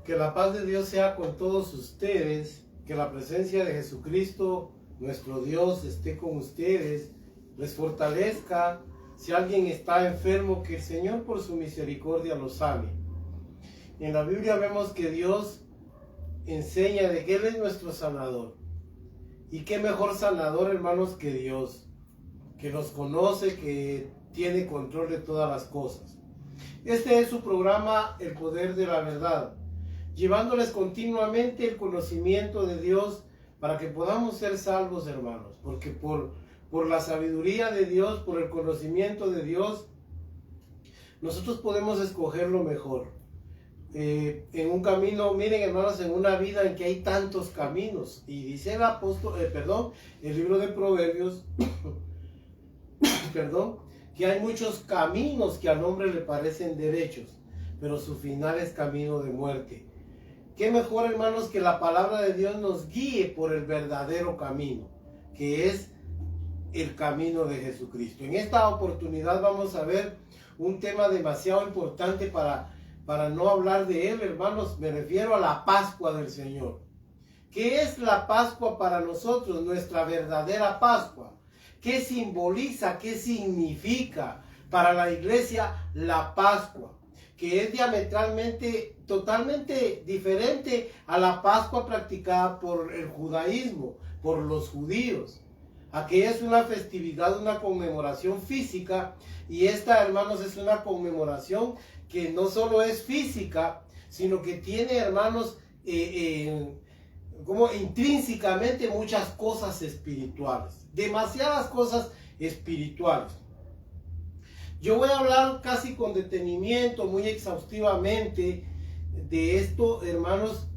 Que la paz de Dios sea con todos ustedes, que la presencia de Jesucristo, nuestro Dios, esté con ustedes, les fortalezca. Si alguien está enfermo, que el Señor por su misericordia lo sane. En la Biblia vemos que Dios enseña de que Él es nuestro sanador. Y qué mejor sanador, hermanos, que Dios, que nos conoce, que tiene control de todas las cosas. Este es su programa, El Poder de la Verdad, llevándoles continuamente el conocimiento de Dios para que podamos ser salvos, hermanos, porque por la sabiduría de Dios, por el conocimiento de Dios, nosotros podemos escoger lo mejor. En un camino, miren, hermanos, en una vida en que hay tantos caminos, y dice el apóstol, el libro de Proverbios, que hay muchos caminos que al hombre le parecen derechos, pero su final es camino de muerte. Qué mejor, hermanos, que la palabra de Dios nos guíe por el verdadero camino, que es el camino de Jesucristo. En esta oportunidad vamos a ver un tema demasiado importante para no hablar de él, hermanos. Me refiero a la Pascua del Señor. ¿Qué es la Pascua para nosotros? Nuestra verdadera Pascua. ¿Qué simboliza? ¿Qué significa para la iglesia la Pascua? Que es diametralmente, totalmente diferente a la Pascua practicada por el judaísmo, por los judíos. Aquella es una festividad, una conmemoración física, y esta, hermanos, es una conmemoración que no solo es física, sino que tiene, hermanos, como intrínsecamente muchas cosas espirituales, demasiadas cosas espirituales. Yo voy a hablar casi con detenimiento, muy exhaustivamente de esto, hermanos,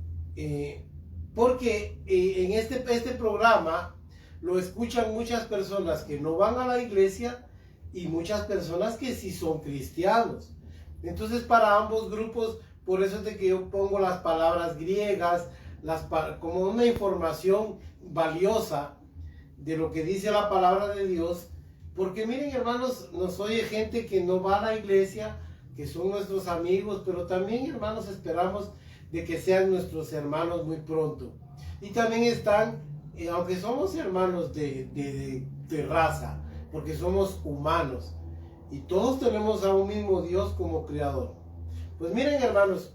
porque en este programa lo escuchan muchas personas que no van a la iglesia y muchas personas que sí son cristianos. Entonces, para ambos grupos, por eso es de que yo pongo las palabras griegas, como una información valiosa de lo que dice la palabra de Dios. Porque miren, hermanos, nos oye gente que no va a la iglesia, que son nuestros amigos, pero también, hermanos, esperamos de que sean nuestros hermanos muy pronto. Y también están, aunque somos hermanos de raza, porque somos humanos, y todos tenemos a un mismo Dios como creador. Pues miren, hermanos,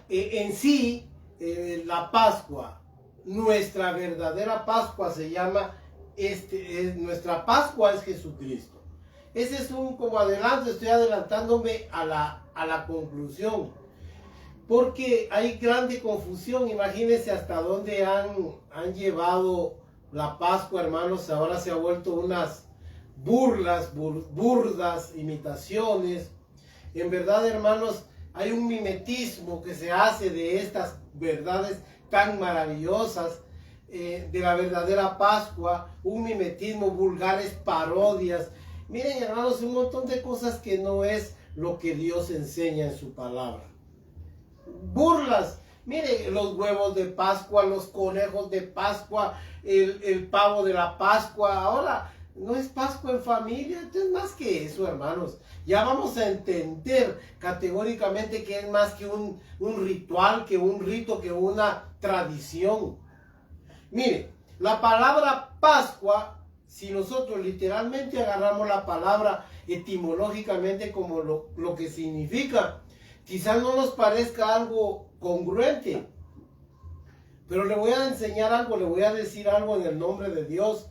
en sí, la Pascua, nuestra verdadera Pascua se llama, nuestra Pascua es Jesucristo. Ese es como adelanto, estoy adelantándome a la conclusión, porque hay grande confusión. Imagínense hasta dónde han llevado la Pascua, hermanos. Ahora se ha vuelto unas burdas imitaciones. En verdad, hermanos, hay un mimetismo que se hace de estas verdades tan maravillosas, de la verdadera Pascua, un mimetismo, vulgares parodias. Miren, hermanos, un montón de cosas que no es lo que Dios enseña en su palabra. Burlas, miren, los huevos de Pascua, los conejos de Pascua, el pavo de la Pascua. Ahora no es Pascua en familia, entonces más que eso, hermanos. Ya vamos a entender categóricamente que es más que un ritual, que un rito, que una tradición. Mire, la palabra Pascua, si nosotros literalmente agarramos la palabra etimológicamente como lo que significa, quizás no nos parezca algo congruente, pero le voy a enseñar algo, le voy a decir algo en el nombre de Dios.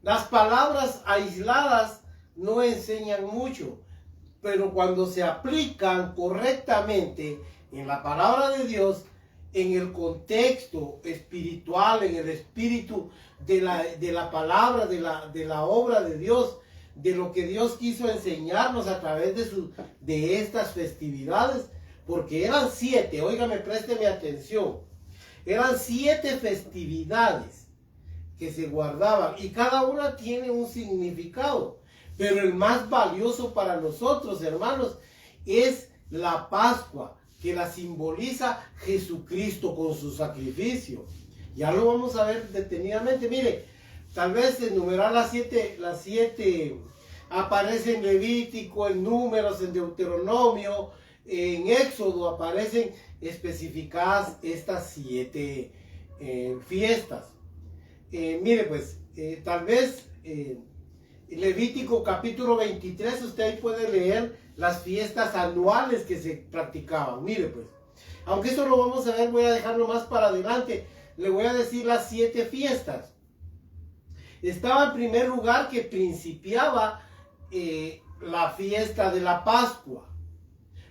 Las palabras aisladas no enseñan mucho, pero cuando se aplican correctamente en la palabra de Dios, en el contexto espiritual, en el espíritu de la palabra, de la obra de Dios, de lo que Dios quiso enseñarnos a través de estas festividades, porque eran 7, óigame, présteme atención, eran 7 festividades que se guardaban y cada una tiene un significado, pero el más valioso para nosotros, hermanos, es la Pascua, que la simboliza Jesucristo con su sacrificio. Ya lo vamos a ver detenidamente. Mire, tal vez enumerar las siete aparece en Levítico, en Números, en Deuteronomio, en Éxodo aparecen especificadas estas 7 fiestas. Mire pues, tal vez Levítico capítulo 23, usted ahí puede leer las fiestas anuales que se practicaban. Mire pues, aunque eso lo vamos a ver, voy a dejarlo más para adelante. Le voy a decir las 7 fiestas. Estaba en primer lugar que principiaba la fiesta de la Pascua.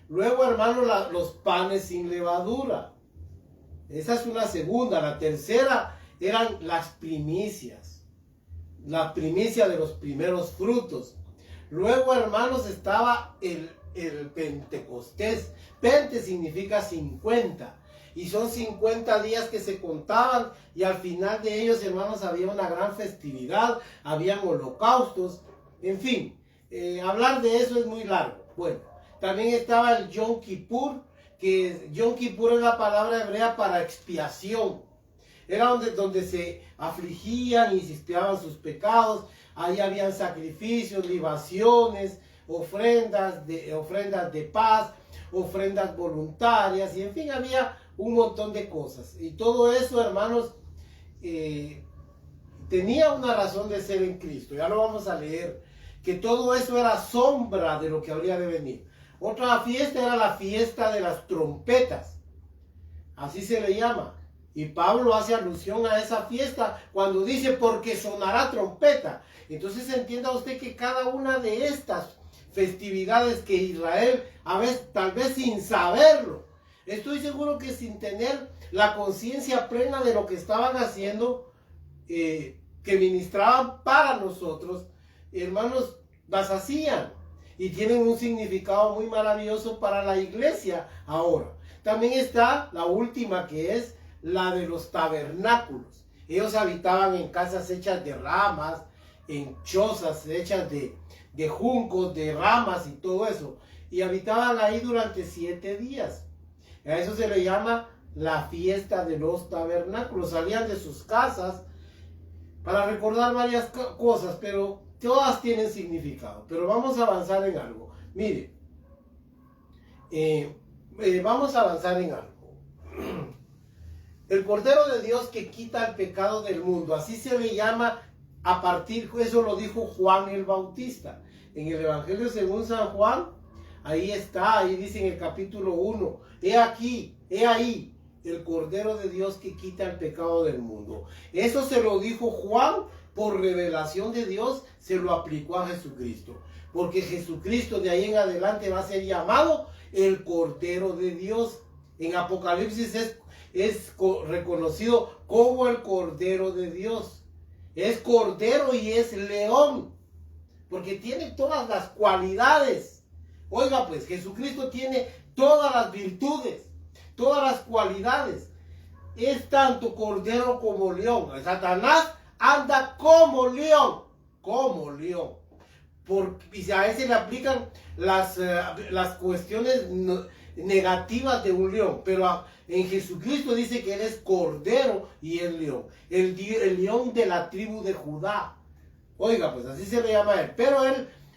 Luego, hermano, los panes sin levadura. Esa es una segunda. La tercera eran las primicias. La primicia de los primeros frutos. Luego, hermanos, estaba el Pentecostés. Pente significa 50. Y son 50 días que se contaban. Y al final de ellos, hermanos, había una gran festividad. Habían holocaustos. En fin, hablar de eso es muy largo. Bueno, también estaba el Yom Kippur. Que Yom Kippur es la palabra hebrea para expiación. Era donde se afligían y se expiaban sus pecados. Ahí habían sacrificios, libaciones, ofrendas de paz, ofrendas voluntarias, y en fin, había un montón de cosas. Y todo eso, hermanos, tenía una razón de ser en Cristo. Ya lo vamos a leer, que todo eso era sombra de lo que habría de venir. Otra fiesta era la fiesta de las trompetas. Así se le llama. Y Pablo hace alusión a esa fiesta cuando dice, porque sonará trompeta. Entonces entienda usted que cada una de estas festividades que Israel, a veces, tal vez sin saberlo, estoy seguro que sin tener la conciencia plena de lo que estaban haciendo, que ministraban para nosotros, hermanos, las hacían. Y tienen un significado muy maravilloso para la iglesia ahora. También está la última, que es la de los tabernáculos. Ellos habitaban en casas hechas de ramas, en chozas hechas de juncos, de ramas y todo eso. Y habitaban ahí durante 7 días. A eso se le llama la fiesta de los tabernáculos. Salían de sus casas para recordar varias cosas, pero todas tienen significado. Pero vamos a avanzar en algo. Mire, vamos a avanzar en algo. El Cordero de Dios que quita el pecado del mundo, así se le llama a partir, eso lo dijo Juan el Bautista. En el Evangelio según San Juan, ahí está, ahí dice en el capítulo 1, he aquí, he ahí, el Cordero de Dios que quita el pecado del mundo. Eso se lo dijo Juan por revelación de Dios, se lo aplicó a Jesucristo. Porque Jesucristo de ahí en adelante va a ser llamado el Cordero de Dios. En Apocalipsis es reconocido como el Cordero de Dios. Es Cordero y es león, porque tiene todas las cualidades. Oiga pues, Jesucristo tiene todas las virtudes, todas las cualidades. Es tanto Cordero como león. Satanás anda como león, y a ese le aplican las cuestiones negativas de un león, pero en Jesucristo dice que él es Cordero y es león, el león de la tribu de Judá. Oiga, pues así se le llama a él, pero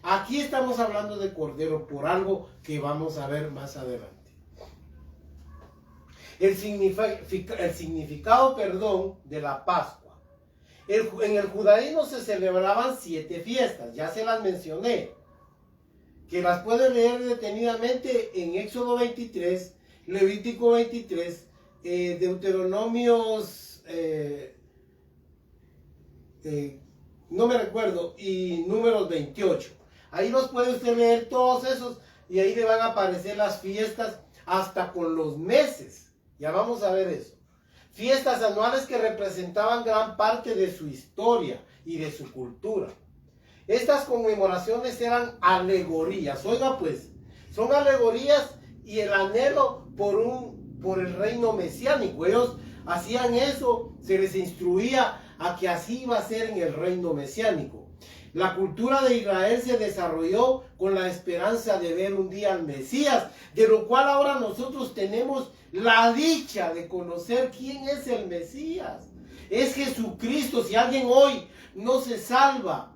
aquí estamos hablando de Cordero por algo que vamos a ver más adelante. El significado, de la Pascua. En el judaísmo se celebraban 7 fiestas, ya se las mencioné, que las pueden leer detenidamente en Éxodo 23, Levítico 23, Deuteronomios, no me recuerdo, y Números 28. Ahí los puede usted leer todos esos, y ahí le van a aparecer las fiestas hasta con los meses. Ya vamos a ver eso. Fiestas anuales que representaban gran parte de su historia y de su cultura. Estas conmemoraciones eran alegorías. Oiga pues, son alegorías y el anhelo por el reino mesiánico. Ellos hacían eso, se les instruía a que así iba a ser en el reino mesiánico. La cultura de Israel se desarrolló con la esperanza de ver un día al Mesías, de lo cual ahora nosotros tenemos la dicha de conocer quién es el Mesías. Es Jesucristo. Si alguien hoy no se salva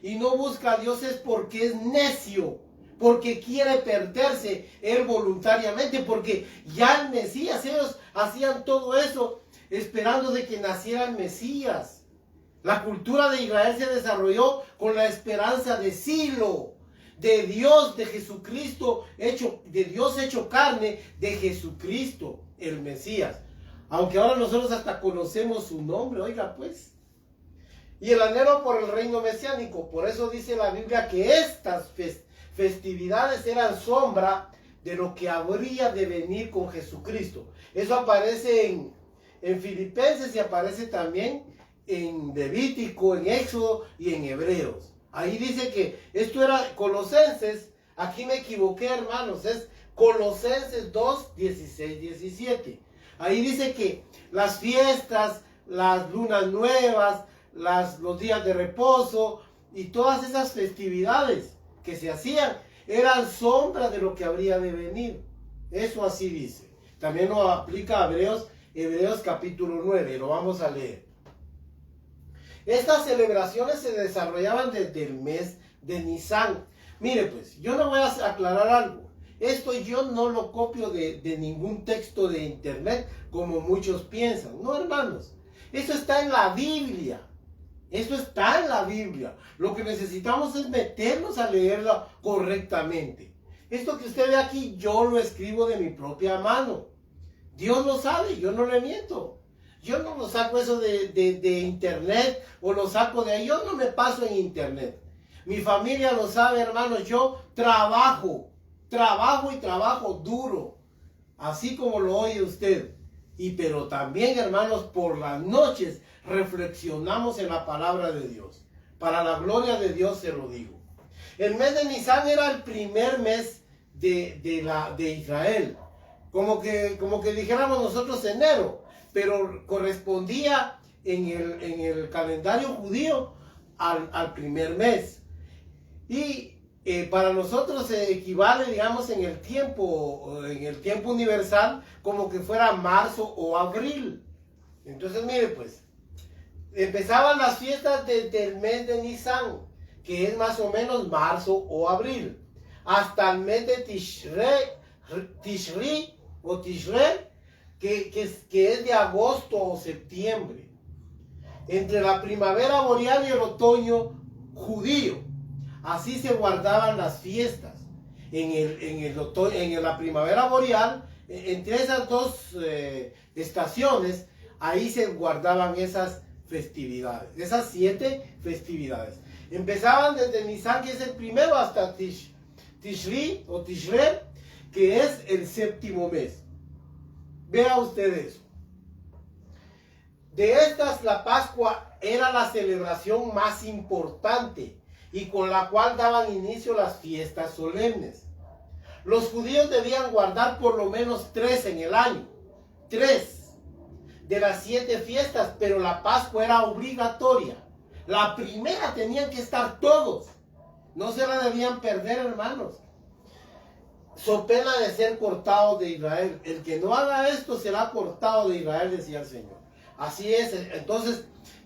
y no busca a Dios es porque es necio, porque quiere perderse él voluntariamente, porque ya el Mesías, ellos hacían todo eso esperando de que naciera el Mesías. La cultura de Israel se desarrolló con la esperanza de Silo, de Dios, de Jesucristo, de Dios hecho carne, de Jesucristo, el Mesías. Aunque ahora nosotros hasta conocemos su nombre, oiga pues. Y el anhelo por el reino mesiánico. Por eso dice la Biblia que estas festividades eran sombra de lo que habría de venir con Jesucristo. Eso aparece en Filipenses y aparece también en Levítico, en Éxodo y en Hebreos. Ahí dice que esto era Colosenses. Aquí me equivoqué, hermanos. Es Colosenses 2, 16, 17. Ahí dice que las fiestas, las lunas nuevas, los días de reposo y todas esas festividades que se hacían eran sombras de lo que habría de venir. Eso así dice. También lo aplica a Hebreos capítulo 9. Lo vamos a leer. Estas celebraciones se desarrollaban desde el mes de Nisan. Mire pues, yo no voy a aclarar algo. Esto yo no lo copio de ningún texto de internet como muchos piensan. No, hermanos. Eso está en la Biblia. Eso está en la Biblia. Lo que necesitamos es meternos a leerla correctamente. Esto que usted ve aquí, yo lo escribo de mi propia mano. Dios lo sabe, yo no le miento. Yo no lo saco eso de internet o lo saco de ahí. Yo no me paso en internet. Mi familia lo sabe, hermanos. Yo trabajo y trabajo duro. Así como lo oye usted. Pero también, hermanos, por las noches reflexionamos en la palabra de Dios. Para la gloria de Dios se lo digo. El mes de Nisan era el primer mes de Israel. Como que dijéramos nosotros enero. Pero correspondía en el calendario judío al primer mes. Y para nosotros se equivale, digamos, en el tiempo universal, como que fuera marzo o abril. Entonces, mire pues, empezaban las fiestas desde el mes de Nisan, que es más o menos marzo o abril, hasta el mes de Tishri, que es de agosto o septiembre, entre la primavera boreal y el otoño judío. Así se guardaban las fiestas. En la primavera boreal, entre esas dos estaciones, ahí se guardaban esas festividades, esas 7 festividades. Empezaban desde Nisan, que es el primero, hasta Tishri o Tishre, que es el séptimo mes. Vea usted eso. De estas, la Pascua era la celebración más importante y con la cual daban inicio las fiestas solemnes. Los judíos debían guardar por lo menos 3 en el año. 3 de las 7 fiestas, pero la Pascua era obligatoria. La primera tenían que estar todos. No se la debían perder, hermanos. So pena de ser cortado de Israel. El que no haga esto será cortado de Israel, decía el Señor. Así es. Entonces,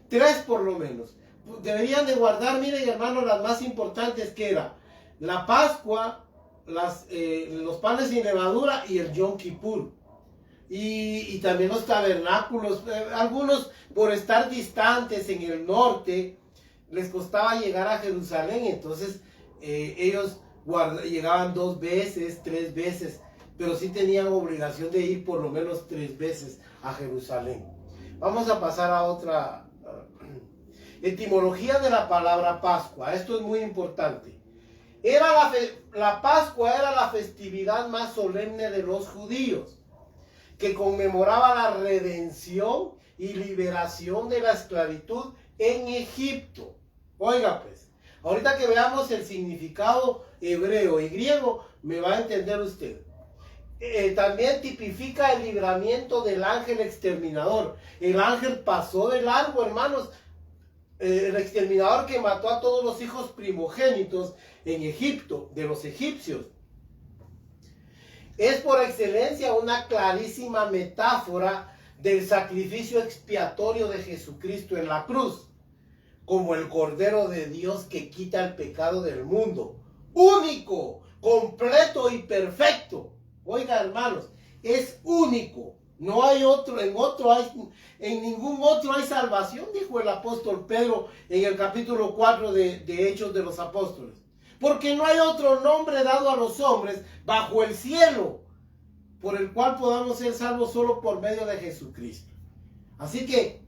3 por lo menos. Deberían de guardar, miren, hermanos, las más importantes, que era la Pascua, los panes sin levadura y el Yom Kippur. Y también los tabernáculos. Algunos, por estar distantes en el norte, les costaba llegar a Jerusalén. Entonces, ellos llegaban 2 veces, 3 veces, pero sí tenían obligación de ir por lo menos 3 veces a Jerusalén. Vamos a pasar a otra etimología de la palabra Pascua. Esto es muy importante. La Pascua era la festividad más solemne de los judíos, que conmemoraba la redención y liberación de la esclavitud en Egipto. Oiga pues, ahorita que veamos el significado hebreo y griego, me va a entender usted. También tipifica el libramiento del ángel exterminador. El ángel pasó de largo, hermanos. El exterminador que mató a todos los hijos primogénitos en Egipto, de los egipcios. Es por excelencia una clarísima metáfora del sacrificio expiatorio de Jesucristo en la cruz, como el Cordero de Dios que quita el pecado del mundo, único, completo y perfecto. Oiga, hermanos, es único. No hay otro, en ningún otro hay salvación, dijo el apóstol Pedro en el capítulo 4 de Hechos de los Apóstoles. Porque no hay otro nombre dado a los hombres bajo el cielo por el cual podamos ser salvos solo por medio de Jesucristo. Así que,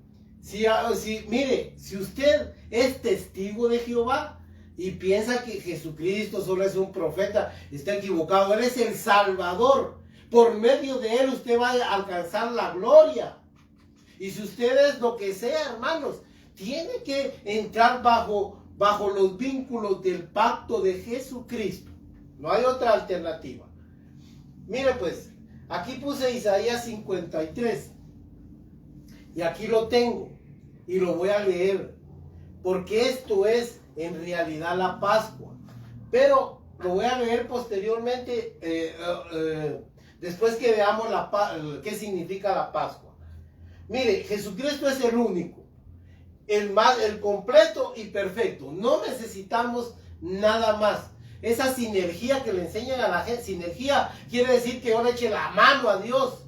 mire, si usted es testigo de Jehová y piensa que Jesucristo solo es un profeta, está equivocado. Él es el Salvador. Por medio de él usted va a alcanzar la gloria. Y si usted es lo que sea, hermanos, tiene que entrar bajo los vínculos del pacto de Jesucristo. No hay otra alternativa. Mire pues, aquí puse Isaías 53. Y aquí lo tengo. Y lo voy a leer. Porque esto es en realidad la Pascua. Pero lo voy a leer posteriormente, después que veamos qué significa la Pascua. Mire, Jesucristo es el único, el completo y perfecto. No necesitamos nada más. Esa sinergia que le enseñan a la gente, sinergia quiere decir que yo le eche la mano a Dios.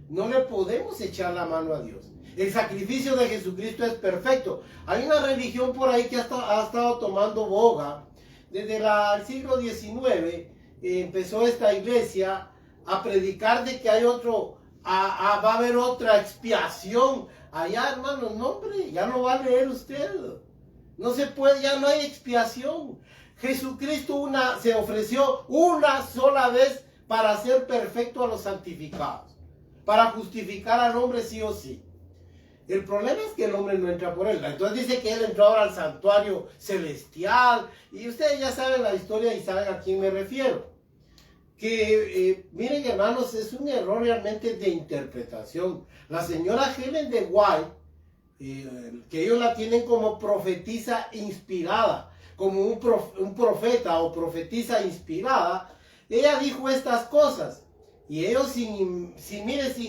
No le podemos echar la mano a Dios. El sacrificio de Jesucristo es perfecto. Hay una religión por ahí que ha estado tomando boga. Desde el siglo XIX empezó esta iglesia a predicar de que hay va a haber otra expiación. Allá, hermanos, no, hombre, ya no va a leer usted. No se puede, ya no hay expiación. Jesucristo se ofreció una sola vez para hacer perfecto a los santificados, para justificar al hombre sí o sí. El problema es que el hombre no entra por él. Entonces dice que él entró ahora al santuario celestial. Y ustedes ya saben la historia y saben a quién me refiero. Miren, hermanos, es un error realmente de interpretación. La señora Ellen G. White, que ellos la tienen como profetisa inspirada, como un profeta o profetisa inspirada, ella dijo estas cosas. Y ellos sin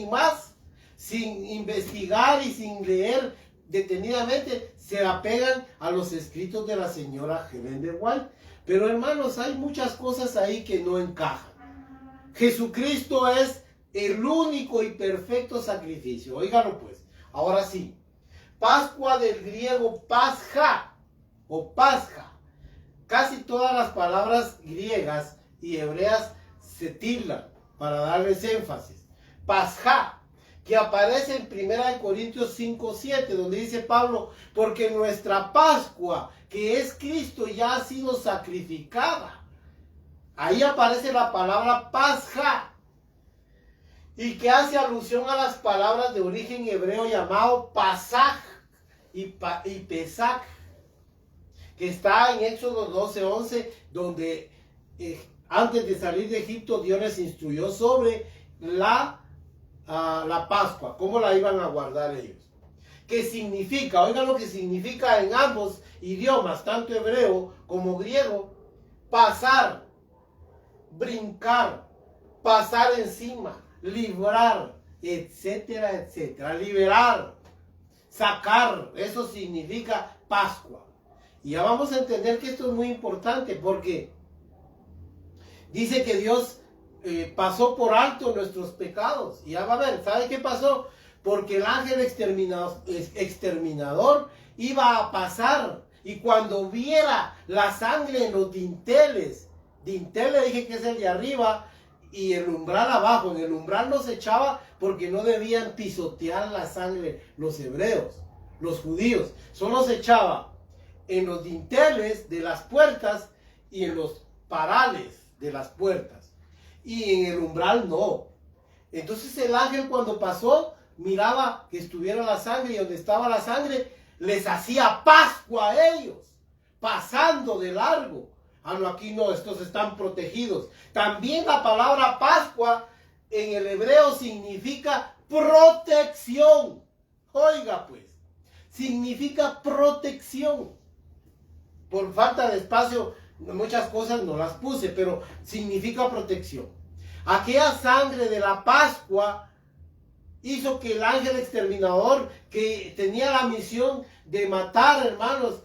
más, sin investigar y sin leer detenidamente, se apegan a los escritos de la señora Ellen G. White. Pero hermanos, hay muchas cosas ahí que no encajan. Jesucristo es el único y perfecto sacrificio. Óigalo pues. Ahora sí. Pascua del griego Pascha o Pascha. Casi todas las palabras griegas y hebreas se tildan para darles énfasis. Pascha, que aparece en 1 Corintios 5:7, donde dice Pablo, porque nuestra Pascua, que es Cristo, ya ha sido sacrificada. Ahí aparece la palabra Pascha, y que hace alusión a las palabras de origen hebreo llamado Pasaj y Pesach, que está en Éxodo 12:11, donde antes de salir de Egipto Dios les instruyó sobre la Pascua, cómo la iban a guardar ellos. ¿Qué significa? Oigan lo que significa en ambos idiomas, tanto hebreo como griego: pasar, brincar, pasar encima, librar, etcétera, etcétera. Liberar, sacar, eso significa Pascua. Y ya vamos a entender que esto es muy importante, porque dice que Dios pasó por alto nuestros pecados. Y ya va a ver, ¿sabe qué pasó? Porque el ángel exterminador iba a pasar, y cuando viera la sangre en los dinteles le dije que es el de arriba, y el umbral abajo, en el umbral no se echaba porque no debían pisotear la sangre los hebreos, los judíos, solo se echaba en los dinteles de las puertas y en los parales de las puertas, y en el umbral no. Entonces el ángel, cuando pasó, miraba que estuviera la sangre, y donde estaba la sangre les hacía Pascua a ellos, pasando de largo. No, aquí no, estos están protegidos. También la palabra Pascua en el hebreo significa protección. Oiga pues, significa protección. Por falta de espacio, muchas cosas no las puse, pero significa protección. Aquella sangre de la Pascua hizo que el ángel exterminador, que tenía la misión de matar, hermanos,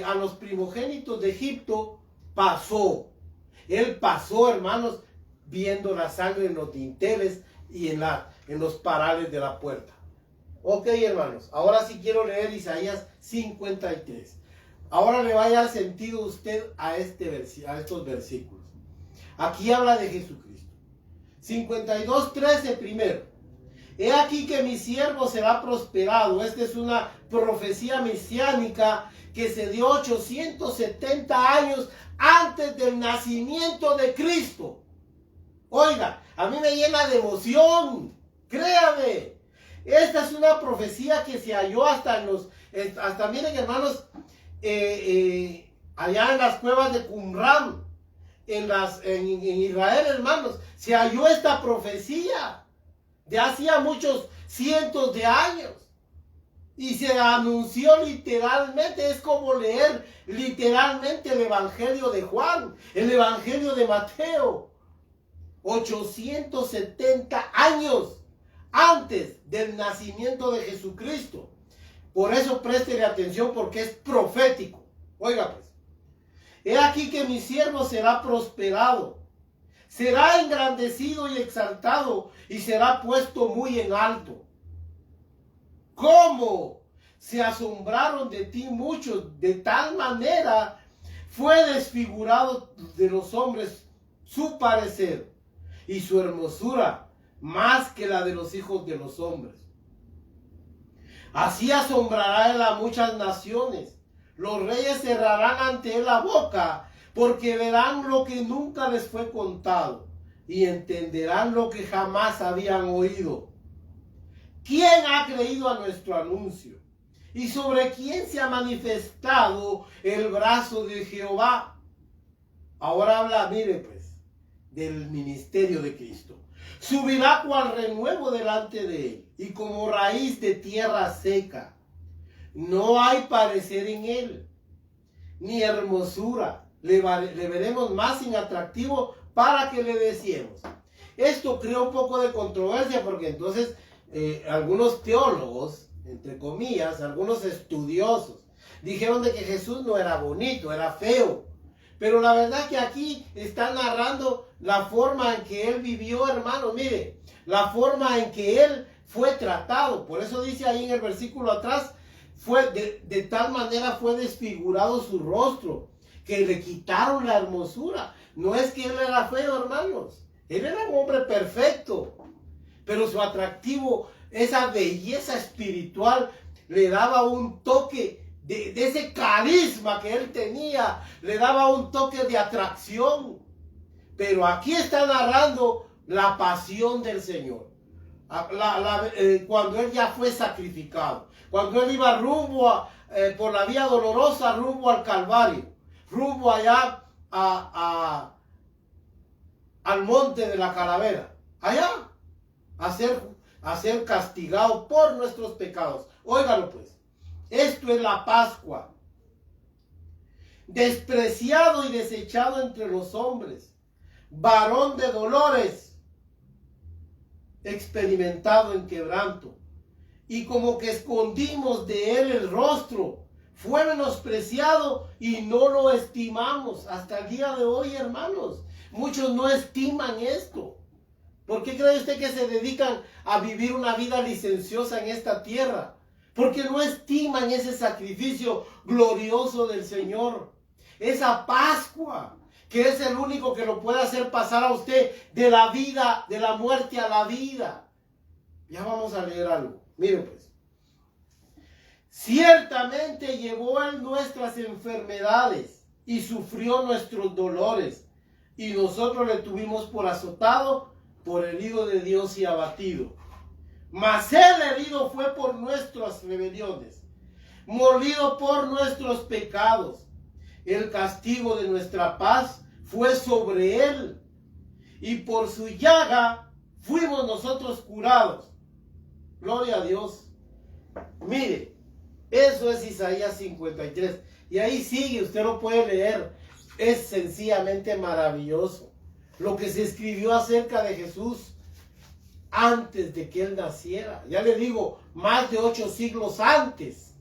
a los primogénitos de Egipto, pasó. Él pasó, hermanos, viendo la sangre en los dinteles y en los parales de la puerta. Ok, hermanos, ahora sí quiero leer Isaías 53. Ahora le vaya a dar sentido usted a estos versículos. Aquí habla de Jesucristo. 52:13 primero. He aquí que mi siervo será prosperado. Esta es una profecía mesiánica que se dio 870 años antes del nacimiento de Cristo. Oiga, a mí me llena de emoción. Créame. Esta es una profecía que se halló hasta miren, hermanos, allá en las cuevas de Qumran, en Israel, hermanos, se halló esta profecía de hacía muchos cientos de años. Y se anunció literalmente, es como leer literalmente el Evangelio de Juan, el Evangelio de Mateo. 870 años antes del nacimiento de Jesucristo. Por eso préstele atención, porque es profético. Oiga pues, he aquí que mi siervo será prosperado, será engrandecido y exaltado, y será puesto muy en alto. ¿Cómo se asombraron de ti muchos? De tal manera fue desfigurado de los hombres su parecer, y su hermosura más que la de los hijos de los hombres. Así asombrará él a muchas naciones. Los reyes cerrarán ante él la boca, porque verán lo que nunca les fue contado, y entenderán lo que jamás habían oído. ¿Quién ha creído a nuestro anuncio? ¿Y sobre quién se ha manifestado el brazo de Jehová? Ahora habla, mire pues, del ministerio de Cristo. Subirá cual renuevo delante de él, y como raíz de tierra seca. No hay parecer en él, ni hermosura. Le veremos más inatractivo para que le deseemos. Esto creó un poco de controversia, porque entonces algunos teólogos, entre comillas, algunos estudiosos, dijeron de que Jesús no era bonito, era feo. Pero la verdad que aquí está narrando la forma en que él vivió, hermano. Mire, la forma en que él fue tratado. Por eso dice ahí en el versículo atrás, de tal manera fue desfigurado su rostro, que le quitaron la hermosura. No es que él era feo, hermanos. Él era un hombre perfecto. Pero su atractivo, esa belleza espiritual, le daba un toque de ese carisma que él tenía, le daba un toque de atracción. Pero aquí está narrando la pasión del Señor. Cuando él ya fue sacrificado, cuando él iba rumbo por la vía dolorosa, rumbo al Calvario, rumbo allá al monte de la calavera, allá a ser castigado por nuestros pecados. Óigalo pues, esto es la Pascua. Despreciado y desechado entre los hombres, varón de dolores, experimentado en quebranto, y como que escondimos de él el rostro, fue menospreciado y no lo estimamos. Hasta el día de hoy, hermanos, muchos no estiman esto. ¿Por qué cree usted que se dedican a vivir una vida licenciosa en esta tierra? Porque no estiman ese sacrificio glorioso del Señor. Esa Pascua, que es el único que lo puede hacer pasar a usted de la vida, de la muerte a la vida. Ya vamos a leer algo. Mire pues. Ciertamente llevó él nuestras enfermedades y sufrió nuestros dolores, y nosotros le tuvimos por azotado, por herido de Dios y abatido. Mas él herido fue por nuestras rebeliones, molido por nuestros pecados. El castigo de nuestra paz fue sobre él, y por su llaga fuimos nosotros curados. Gloria a Dios. Mire, eso es Isaías 53. Y ahí sigue, usted lo puede leer. Es sencillamente maravilloso lo que se escribió acerca de Jesús antes de que él naciera. Ya le digo, más de 8 siglos antes.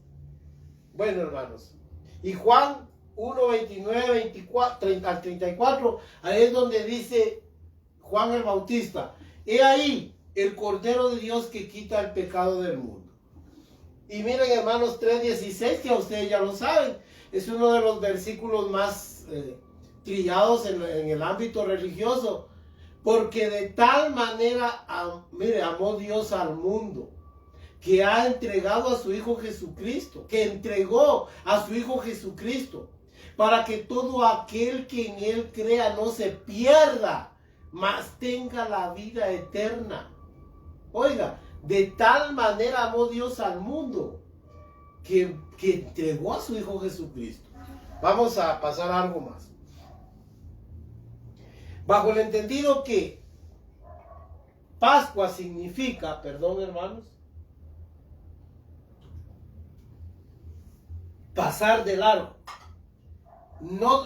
Bueno, hermanos, y Juan 1, 29, 24, 30, al 34, ahí es donde dice Juan el Bautista: he ahí el Cordero de Dios que quita el pecado del mundo. Y miren, hermanos, 3:16, que a ustedes ya lo saben, es uno de los versículos más trillados en el ámbito religioso. Porque de tal manera, amó Dios al mundo, que ha entregado a su Hijo Jesucristo, que entregó a su Hijo Jesucristo, para que todo aquel que en Él crea no se pierda, mas tenga la vida eterna. Oiga, de tal manera amó Dios al mundo, que entregó a su Hijo Jesucristo. Vamos a pasar a algo más. Bajo el entendido que Pascua significa, perdón hermanos, pasar de largo, no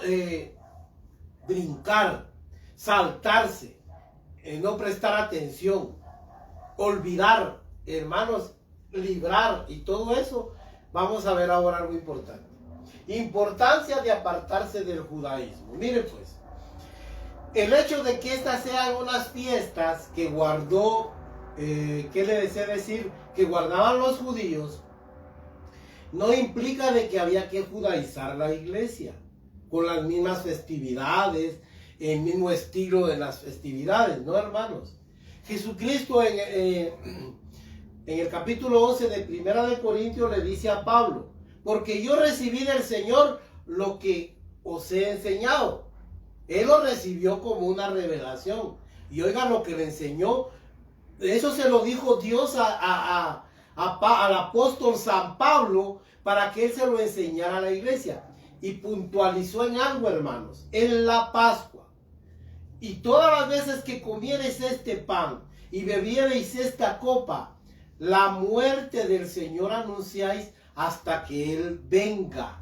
brincar, saltarse, no prestar atención, olvidar, hermanos, librar y todo eso. Vamos a ver ahora algo importante. Importancia de apartarse del judaísmo. Miren pues, el hecho de que estas sean unas fiestas que guardó, ¿qué le desea decir? Que guardaban los judíos, no implica de que había que judaizar la iglesia con las mismas festividades, el mismo estilo de las festividades, ¿no, hermanos? Jesucristo en el capítulo 11 de Primera de Corintios le dice a Pablo: porque yo recibí del Señor lo que os he enseñado. Él lo recibió como una revelación. Y oigan lo que le enseñó. Eso se lo dijo Dios al apóstol San Pablo para que él se lo enseñara a la iglesia. Y puntualizó en algo, hermanos: en la Pascua. Y todas las veces que comiereis este pan y bebiereis esta copa, la muerte del Señor anunciáis hasta que Él venga.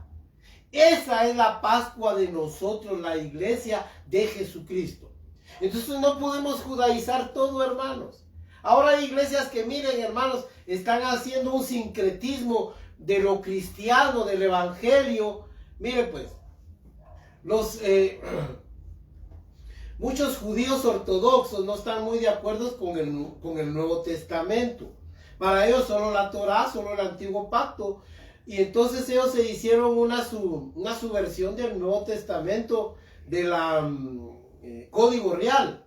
Esa es la Pascua de nosotros, la iglesia de Jesucristo. Entonces no podemos judaizar todo, hermanos. Ahora hay iglesias que, miren, hermanos, están haciendo un sincretismo de lo cristiano, del evangelio. Miren pues, muchos judíos ortodoxos no están muy de acuerdo con el Nuevo Testamento. Para ellos solo la Torá, solo el Antiguo Pacto. Y entonces ellos se hicieron una subversión del Nuevo Testamento, de la Código Real.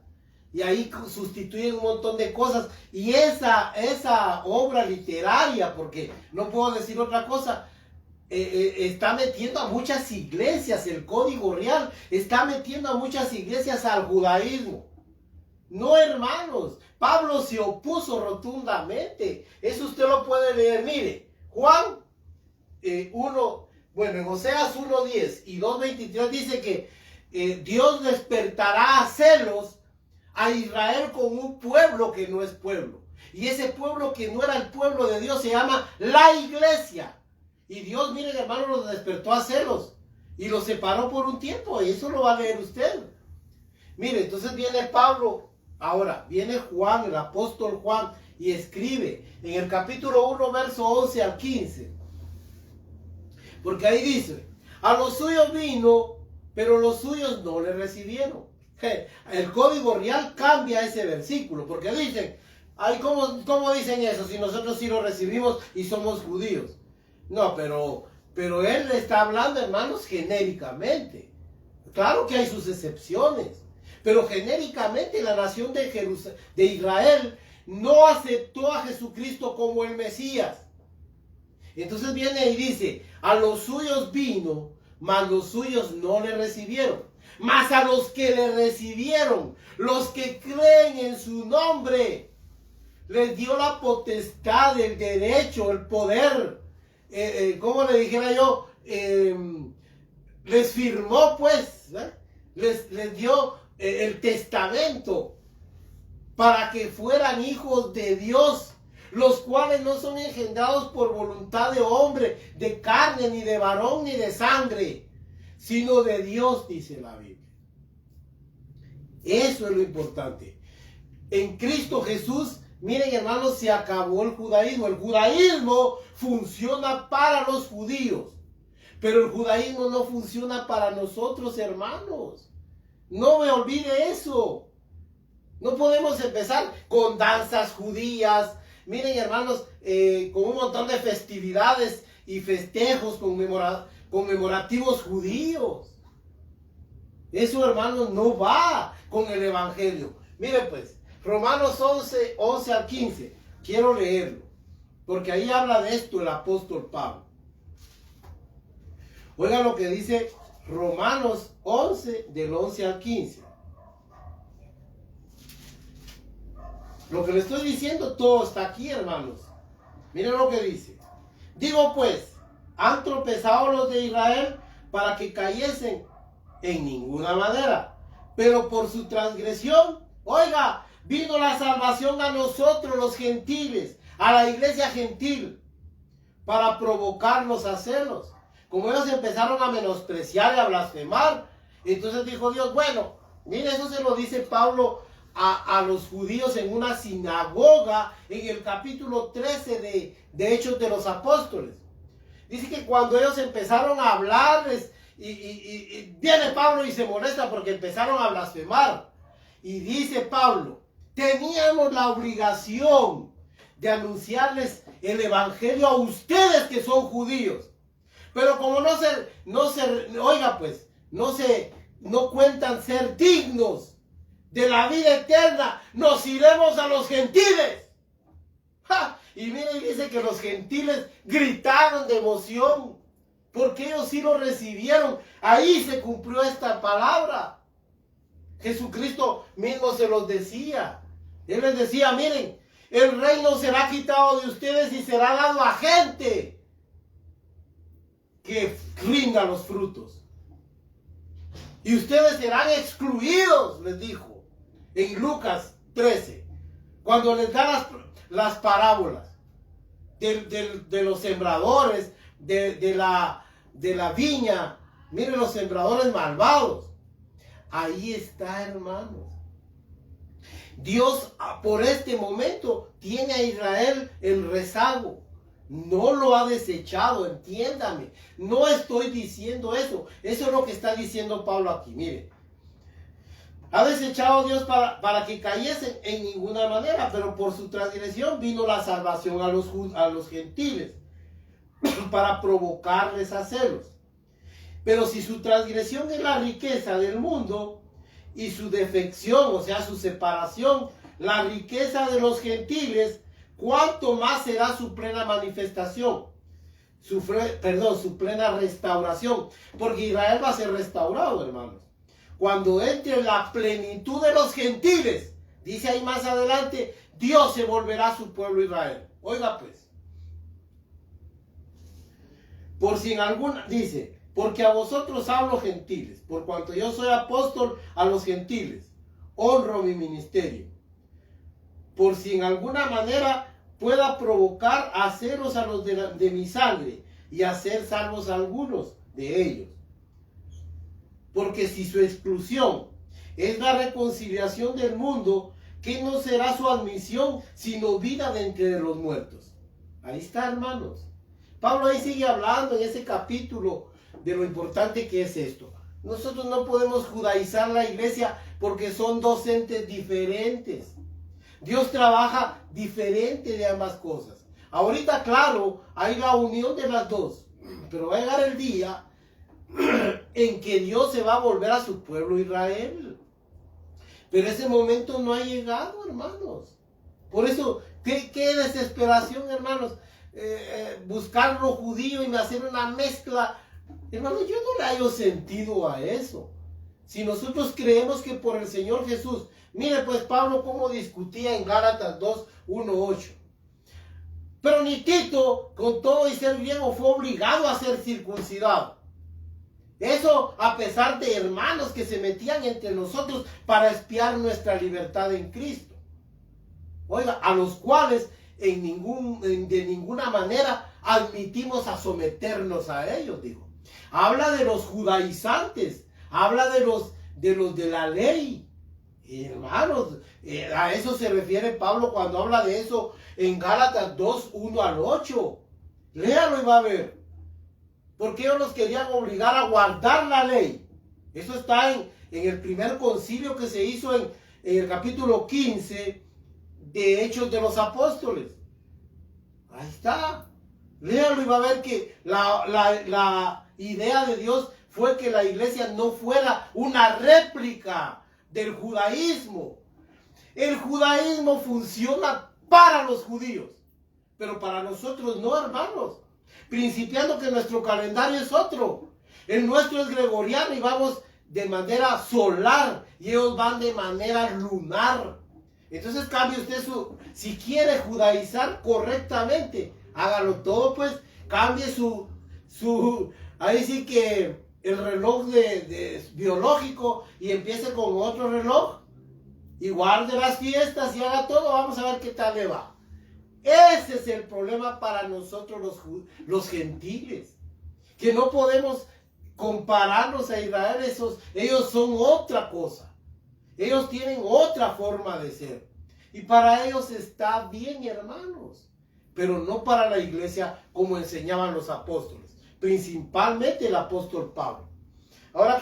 Y ahí sustituyen un montón de cosas. Y esa obra literaria, porque no puedo decir otra cosa, está metiendo a muchas iglesias, el Código Real está metiendo a muchas iglesias al judaísmo. No, hermanos, Pablo se opuso rotundamente. Eso usted lo puede leer. Mire, Juan 1, bueno, en Oseas 1:10 y 2:23 dice que Dios despertará a celos a Israel con un pueblo que no es pueblo. Y ese pueblo que no era el pueblo de Dios se llama la iglesia. Y Dios, miren, hermanos, los despertó a celos y los separó por un tiempo. Y eso lo va a leer usted. Mire, entonces viene Pablo. Ahora viene Juan, el apóstol Juan, y escribe en el capítulo 1, verso 11 al 15. Porque ahí dice: a los suyos vino, pero los suyos no le recibieron. El Código Real cambia ese versículo, porque dicen: ay, ¿cómo dicen eso si nosotros sí lo recibimos y somos judíos? No, pero él le está hablando, hermanos, genéricamente. Claro que hay sus excepciones, pero genéricamente la nación de Israel no aceptó a Jesucristo como el Mesías. Entonces viene y dice: a los suyos vino, mas los suyos no le recibieron. Mas a los que le recibieron, los que creen en su nombre, les dio la potestad, el derecho, el poder. Como le dijera yo, les firmó pues, les dio el testamento para que fueran hijos de Dios, los cuales no son engendrados por voluntad de hombre, de carne, ni de varón, ni de sangre, sino de Dios, dice la Biblia. Eso es lo importante. En Cristo Jesús, miren, hermanos, se acabó el judaísmo. El judaísmo funciona para los judíos, Pero el judaísmo no funciona para nosotros, hermanos. No me olvide eso. No podemos empezar con danzas judías. Miren, hermanos, con un montón de festividades y festejos conmemorativos judíos. Eso, hermanos, no va con el evangelio. Miren pues, Romanos 11 al 15. Quiero leerlo, porque ahí habla de esto el apóstol Pablo. Oiga lo que dice Romanos 11, del 11 al 15. Lo que le estoy diciendo, todo está aquí, hermanos. Miren lo que dice. Digo pues, ¿han tropezado los de Israel para que cayesen? En ninguna manera. Pero por su transgresión, oiga, vino la salvación a nosotros los gentiles, a la iglesia gentil, para provocarnos a celos. Como ellos empezaron a menospreciar y a blasfemar, entonces dijo Dios, bueno, mire, eso se lo dice Pablo a los judíos en una sinagoga en el capítulo 13 de Hechos de los Apóstoles. Dice que cuando ellos empezaron a hablarles, y viene Pablo y se molesta porque empezaron a blasfemar. Y dice Pablo, teníamos la obligación de anunciarles el evangelio a ustedes que son judíos. Pero como no cuentan ser dignos de la vida eterna, nos iremos a los gentiles. ¡Ja! Y miren, dice que los gentiles gritaron de emoción, porque ellos sí lo recibieron. Ahí se cumplió esta palabra. Jesucristo mismo se los decía. Él les decía, miren, el reino será quitado de ustedes y será dado a gente que rinda los frutos. Y ustedes serán excluidos, les dijo, en Lucas 13, cuando les da las parábolas de los sembradores, de la viña. Miren, los sembradores malvados. Ahí está, hermanos. Dios por este momento tiene a Israel en rezago. No lo ha desechado, entiéndame. No estoy diciendo eso. Eso es lo que está diciendo Pablo aquí. Mire, ha desechado Dios para que cayesen en ninguna manera, pero por su transgresión vino la salvación a los gentiles, para provocarles a celos. Pero si su transgresión es la riqueza del mundo y su defección, o sea, su separación, la riqueza de los gentiles, ¿cuánto más será su plena manifestación? Su plena restauración. Porque Israel va a ser restaurado, hermanos. Cuando entre la plenitud de los gentiles, dice ahí más adelante, Dios se volverá a su pueblo Israel. Oiga pues. Dice, porque a vosotros hablo gentiles, por cuanto yo soy apóstol a los gentiles, honro mi ministerio. Por si en alguna manera pueda provocar a celos a los de mi sangre y hacer salvos a algunos de ellos. Porque si su exclusión es la reconciliación del mundo, ¿qué no será su admisión sino vida de entre los muertos? Ahí está, hermanos. Pablo ahí sigue hablando en ese capítulo de lo importante que es esto. Nosotros no podemos judaizar la iglesia porque son dos entes diferentes. Dios trabaja diferente de ambas cosas. Ahorita, claro, hay la unión de las dos, pero va a llegar el día en que Dios se va a volver a su pueblo Israel. Pero ese momento no ha llegado, hermanos. Por eso, qué desesperación, hermanos, buscar lo judío y hacer una mezcla. Hermanos, yo no le hallo sentido a eso. Si nosotros creemos que por el Señor Jesús, mire pues Pablo cómo discutía en Gálatas 2, 1, 8. Pero ni Tito, con todo y ser griego, fue obligado a ser circuncidado. Eso a pesar de hermanos que se metían entre nosotros para espiar nuestra libertad en Cristo. Oiga, a los cuales de ninguna manera admitimos a someternos a ellos, dijo. Habla de los judaizantes, habla de los de la ley. Hermanos, a eso se refiere Pablo cuando habla de eso en Gálatas 2, 1 al 8. Léalo y va a ver. porque ellos los querían obligar a guardar la ley. Eso está en el primer concilio que se hizo en el capítulo 15 de Hechos de los Apóstoles. Ahí está. Léalo y va a ver que la idea de Dios fue que la iglesia no fuera una réplica del judaísmo. El judaísmo funciona para los judíos, pero para nosotros no, hermanos. Principiando que nuestro calendario es otro. El nuestro es gregoriano y vamos de manera solar y ellos van de manera lunar. Entonces cambie usted si quiere judaizar correctamente, hágalo todo, pues cambie ahí sí que el reloj biológico y empiece con otro reloj y guarde las fiestas y haga todo. Vamos a ver qué tal le va. Ese es el problema para nosotros los gentiles, que no podemos compararnos a Israel. Ellos son otra cosa. Ellos tienen otra forma de ser. Y para ellos está bien, hermanos. Pero no para la iglesia como enseñaban los apóstoles. Principalmente el apóstol Pablo. Ahora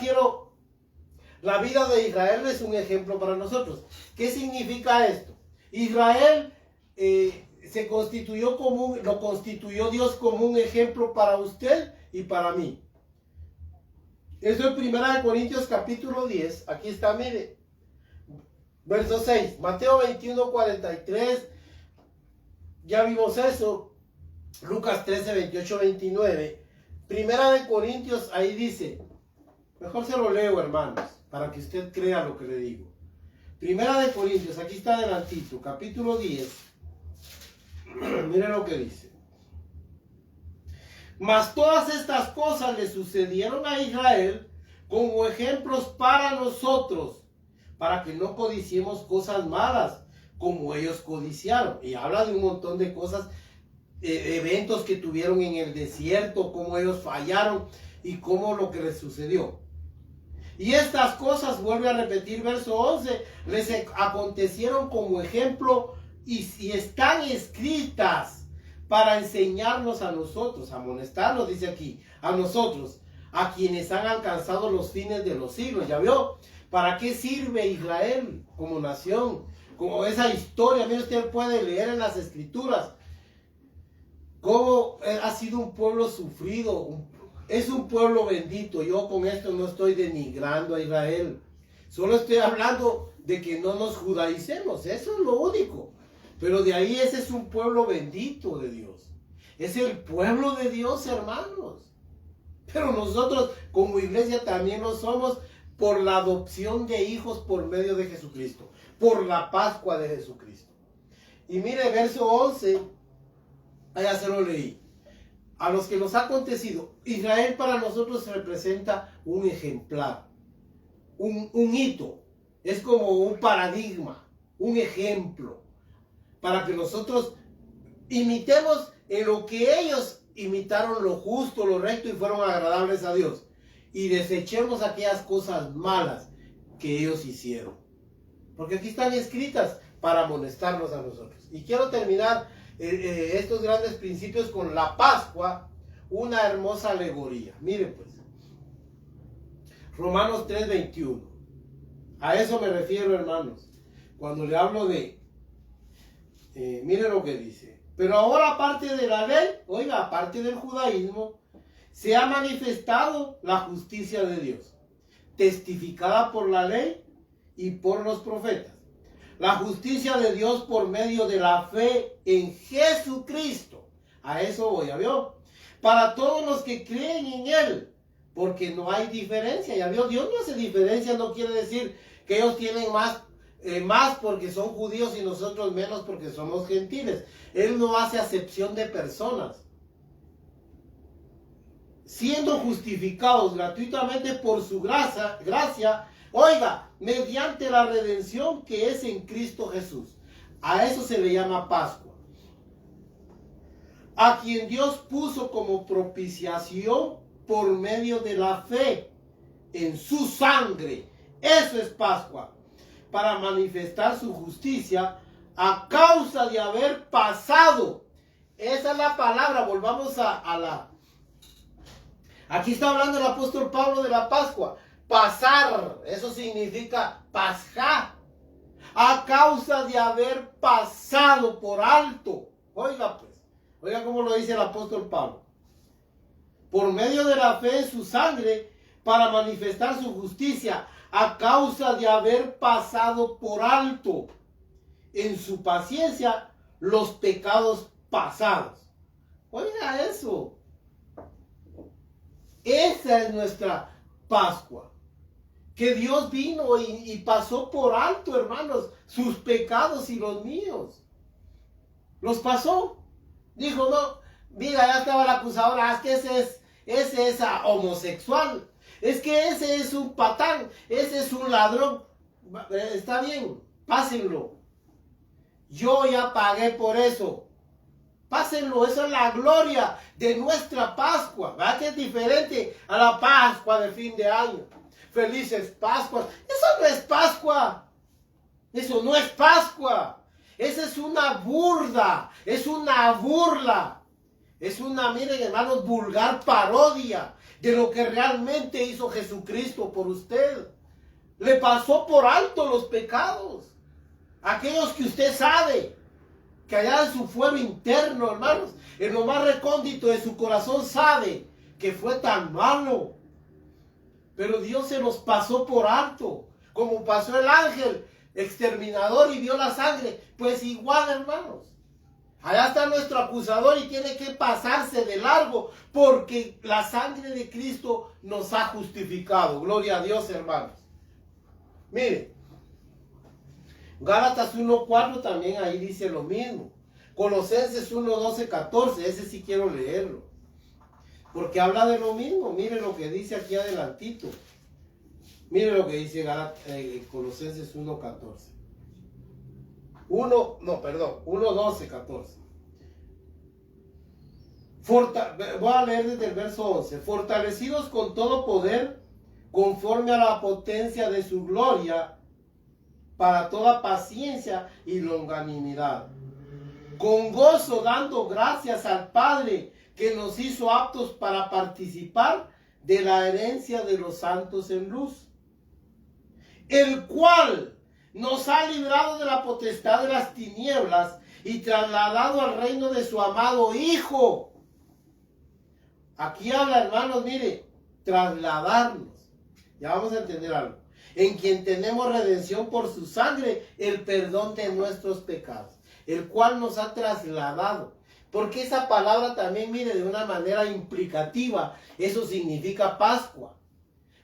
la vida de Israel es un ejemplo para nosotros. ¿Qué significa esto? Israel lo constituyó Dios como un ejemplo para usted y para mí. Eso es 1 Corintios capítulo 10. Aquí está, mire. Verso 6. Mateo 21, 43. Ya vimos eso. Lucas 13, 28, 29. 1 Corintios, ahí dice. Mejor se lo leo, hermanos, para que usted crea lo que le digo. 1 Corintios, aquí está adelantito, capítulo 10. Mire lo que dice. Mas todas estas cosas le sucedieron a Israel como ejemplos para nosotros, para que no codiciemos cosas malas como ellos codiciaron. Y habla de un montón de cosas, eventos que tuvieron en el desierto, cómo ellos fallaron y cómo lo que les sucedió. Y estas cosas, vuelve a repetir verso 11, les acontecieron como ejemplo y están escritas para enseñarnos a nosotros, amonestarnos, dice aquí, a nosotros, a quienes han alcanzado los fines de los siglos. ¿Ya vio? ¿Para qué sirve Israel como nación? Como esa historia, mire, usted puede leer en las escrituras cómo ha sido un pueblo sufrido, es un pueblo bendito. Yo con esto no estoy denigrando a Israel, solo estoy hablando de que no nos judaicemos, eso es lo único. Pero de ahí ese es un pueblo bendito de Dios, es el pueblo de Dios, hermanos. Pero nosotros como iglesia también lo somos por la adopción de hijos por medio de Jesucristo, por la Pascua de Jesucristo. Y mire, verso 11, allá se lo leí. A los que nos ha acontecido, Israel para nosotros representa un ejemplar, un hito, es como un paradigma, un ejemplo, para que nosotros imitemos en lo que ellos imitaron, lo justo, lo recto y fueron agradables a Dios, y desechemos aquellas cosas malas que ellos hicieron, porque aquí están escritas para amonestarnos a nosotros. Y quiero terminar estos grandes principios con la Pascua, una hermosa alegoría. Miren pues, Romanos 3:21, a eso me refiero, hermanos, cuando le hablo de, miren lo que dice: pero ahora, aparte de la ley, oiga, aparte del judaísmo, se ha manifestado la justicia de Dios, testificada por la ley y por los profetas. La justicia de Dios por medio de la fe en Jesucristo. A eso voy, ¿ya vio? Para todos los que creen en Él, porque no hay diferencia, ¿ya vio? Dios no hace diferencia, no quiere decir que ellos tienen más porque son judíos y nosotros menos porque somos gentiles. Él no hace acepción de personas. Siendo justificados gratuitamente por su gracia, oiga, mediante la redención que es en Cristo Jesús. A eso se le llama Pascua. A quien Dios puso como propiciación por medio de la fe en su sangre. Eso es Pascua. Para manifestar su justicia a causa de haber pasado. Esa es la palabra. Volvamos a Aquí está hablando el apóstol Pablo de la Pascua. Pasar, eso significa pasja, a causa de haber pasado por alto. Oiga pues, oiga cómo lo dice el apóstol Pablo. Por medio de la fe en su sangre, para manifestar su justicia, a causa de haber pasado por alto en su paciencia los pecados pasados. Oiga eso. Esa es nuestra Pascua. Que Dios vino y pasó por alto, hermanos, sus pecados y los míos. Los pasó. Dijo, no, mira, ya estaba el acusador, es que ese es homosexual. Es que ese es un patán, ese es un ladrón. Está bien, pásenlo. Yo ya pagué por eso. Pásenlo, eso es la gloria de nuestra Pascua. ¿Verdad que es diferente a la Pascua de fin de año? Felices Pascuas. Eso no es Pascua. Eso no es Pascua. Esa es una burla. Es una burla. Es una, miren hermanos, vulgar parodia de lo que realmente hizo Jesucristo por usted. Le pasó por alto los pecados. Aquellos que usted sabe, que allá en su fuero interno, hermanos, en lo más recóndito de su corazón sabe que fue tan malo. Pero Dios se los pasó por alto, como pasó el ángel exterminador y vio la sangre. Pues igual, hermanos. Allá está nuestro acusador y tiene que pasarse de largo porque la sangre de Cristo nos ha justificado. Gloria a Dios, hermanos. Mire, Gálatas 1:4 también ahí dice lo mismo. Colosenses 1:12, 14, ese sí quiero leerlo. Porque habla de lo mismo. Mire lo que dice aquí adelantito. Mire lo que dice Colosenses 1:14. 1:12, 14. Voy a leer desde el verso 11. Fortalecidos con todo poder, conforme a la potencia de su gloria, para toda paciencia y longanimidad. Con gozo dando gracias al Padre, que nos hizo aptos para participar de la herencia de los santos en luz, el cual nos ha librado de la potestad de las tinieblas y trasladado al reino de su amado Hijo. Aquí habla, hermanos, mire, trasladarnos. Ya vamos a entender algo. En quien tenemos redención por su sangre, el perdón de nuestros pecados, el cual nos ha trasladado. Porque esa palabra también, mire, de una manera implicativa, eso significa Pascua.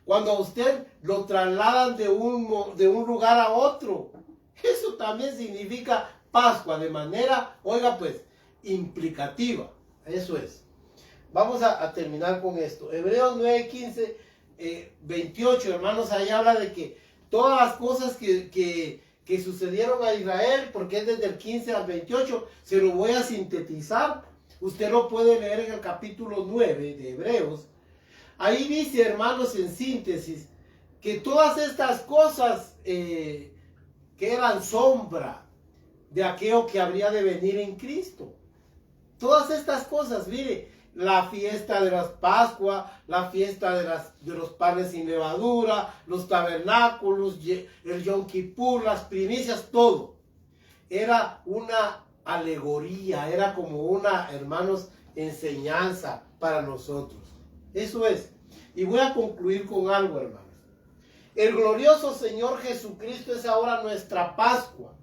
Cuando a usted lo trasladan de un lugar a otro, eso también significa Pascua, de manera, oiga pues, implicativa. Eso es. Vamos a terminar con esto. Hebreos 9:15, 28, hermanos, ahí habla de que todas las cosas que sucedieron a Israel, porque es desde el 15 al 28, se lo voy a sintetizar. Usted lo puede leer en el capítulo 9 de Hebreos. Ahí dice, hermanos, en síntesis, que todas estas cosas que eran sombra de aquello que habría de venir en Cristo. Todas estas cosas, mire, la fiesta de las Pascuas, la fiesta de los panes sin levadura, los tabernáculos, el Yom Kippur, las primicias, todo. Era una alegoría, era como una, hermanos, enseñanza para nosotros. Eso es. Y voy a concluir con algo, hermanos. El glorioso Señor Jesucristo es ahora nuestra Pascua,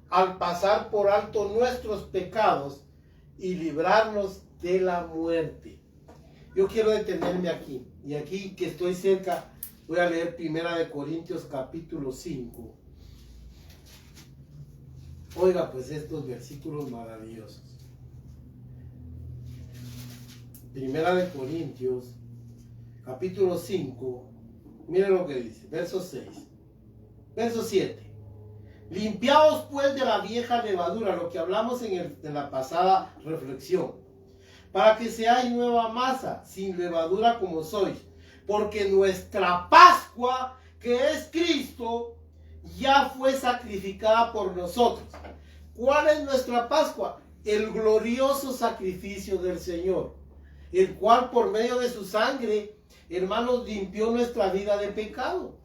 al pasar por alto nuestros pecados y librarnos de la muerte. Yo quiero detenerme aquí. Y aquí que estoy cerca, voy a leer 1 Corintios capítulo 5. Oiga pues estos versículos maravillosos. 1 Corintios capítulo 5, miren lo que dice, verso 6, verso 7. Limpiaos pues de la vieja levadura, lo que hablamos en la pasada reflexión, para que seáis nueva masa, sin levadura como sois, porque nuestra Pascua, que es Cristo, ya fue sacrificada por nosotros. ¿Cuál es nuestra Pascua? El glorioso sacrificio del Señor. el cual por medio de su sangre, hermanos, limpió nuestra vida de pecado.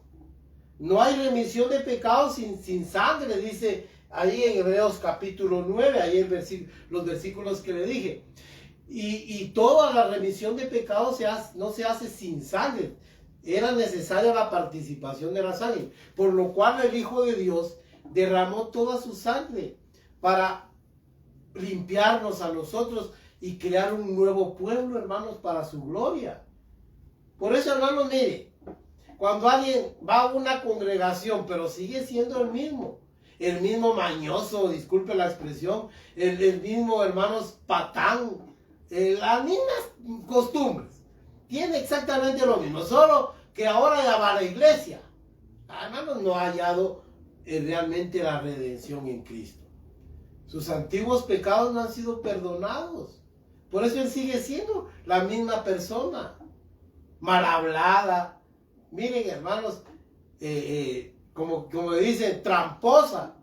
No hay remisión de pecados sin sangre, dice ahí en Hebreos capítulo 9, ahí los versículos que le dije. Y toda la remisión de pecados no se hace sin sangre. Era necesaria la participación de la sangre, por lo cual el Hijo de Dios derramó toda su sangre para limpiarnos a nosotros y crear un nuevo pueblo, hermanos, para su gloria. Por eso, hermanos, mire, cuando alguien va a una congregación, pero sigue siendo el mismo mañoso, disculpe la expresión, el mismo, hermanos, patán, las mismas costumbres, tiene exactamente lo mismo, solo que ahora ya va a la iglesia. Hermanos, no ha hallado realmente la redención en Cristo. Sus antiguos pecados no han sido perdonados. Por eso él sigue siendo la misma persona, mal hablada. Miren, hermanos, como dicen, tramposa.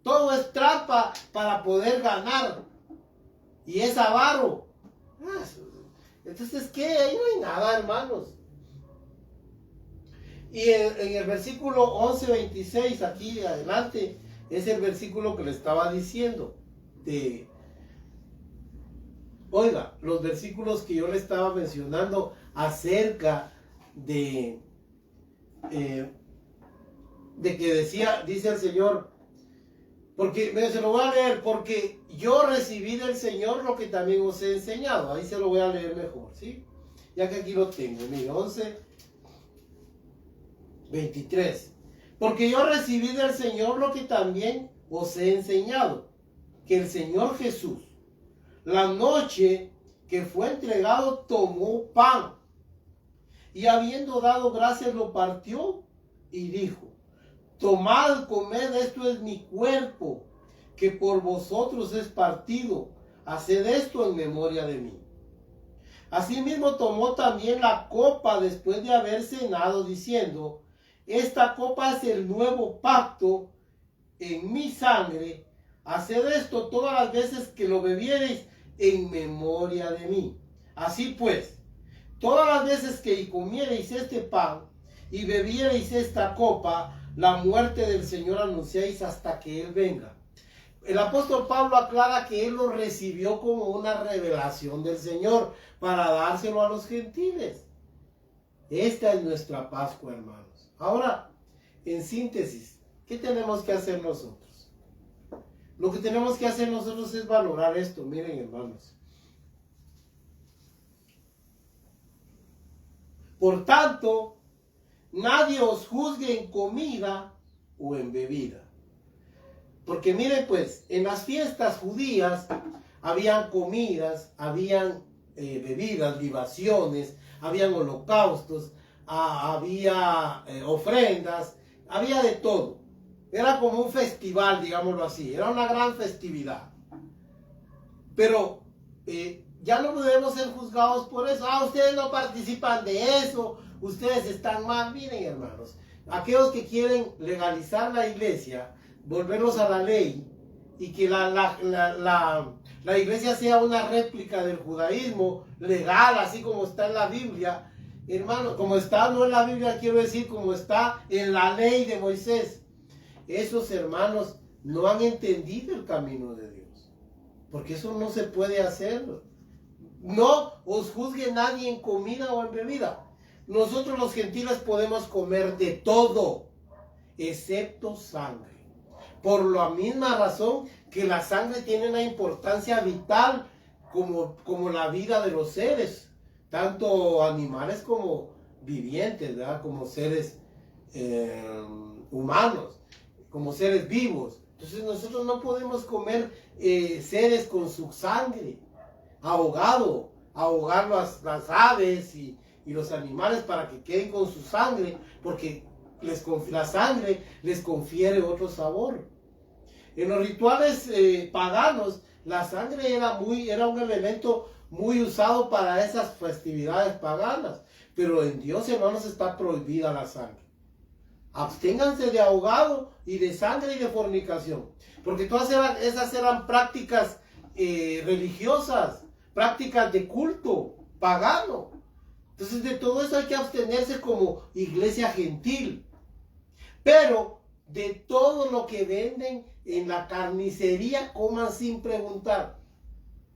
Todo es trampa para poder ganar. Y es avaro. Entonces, ¿qué? Ahí no hay nada, hermanos. Y en el versículo 11:26, aquí adelante, es el versículo que le estaba diciendo. Oiga, los versículos que yo le estaba mencionando acerca de que dice el Señor, porque se lo voy a leer, porque yo recibí del Señor lo que también os he enseñado. Ahí se lo voy a leer mejor, ¿sí? Ya que aquí lo tengo, mire, 11:23. Porque yo recibí del Señor lo que también os he enseñado, que el Señor Jesús, la noche que fue entregado, tomó pan, y habiendo dado gracias lo partió y dijo: tomad, comed, esto es mi cuerpo, que por vosotros es partido. Haced esto en memoria de mí. Asimismo tomó también la copa después de haber cenado, diciendo: esta copa es el nuevo pacto en mi sangre. Haced esto todas las veces que lo bebiereis en memoria de mí. Así pues, todas las veces que comiereis este pan y bebiereis esta copa, la muerte del Señor anunciáis hasta que Él venga. El apóstol Pablo aclara que él lo recibió como una revelación del Señor para dárselo a los gentiles. Esta es nuestra Pascua, hermanos. Ahora, en síntesis, ¿qué tenemos que hacer nosotros? Lo que tenemos que hacer nosotros es valorar esto. Miren, hermanos. Por tanto, nadie os juzgue en comida o en bebida. Porque miren, pues, en las fiestas judías habían comidas, habían bebidas, libaciones, habían holocaustos, había ofrendas, había de todo. Era como un festival, digámoslo así, era una gran festividad. Pero ya no podemos ser juzgados por eso. Ustedes no participan de eso, ustedes están mal. Miren, hermanos, aquellos que quieren legalizar la iglesia, volverlos a la ley, y que la iglesia sea una réplica del judaísmo legal, así como está en la Biblia, hermano, como está, no en la Biblia, quiero decir, como está en la ley de Moisés. Esos hermanos no han entendido el camino de Dios, porque eso no se puede hacer. No os juzgue nadie en comida o en bebida. Nosotros los gentiles podemos comer de todo, excepto sangre. Por la misma razón que la sangre tiene una importancia vital como la vida de los seres, tanto animales como vivientes, ¿verdad? Como seres humanos, como seres vivos. Entonces nosotros no podemos comer seres con su sangre, ahogar las aves y los animales para que queden con su sangre, porque la sangre les confiere otro sabor. En los rituales paganos, la sangre era un elemento muy usado para esas festividades paganas. Pero en Dios, hermanos, está prohibida la sangre. Absténganse de ahogado y de sangre y de fornicación. Porque todas esas eran prácticas religiosas, prácticas de culto. pagano. Entonces de todo eso hay que abstenerse como iglesia gentil. Pero de todo lo que venden en la carnicería, coman sin preguntar.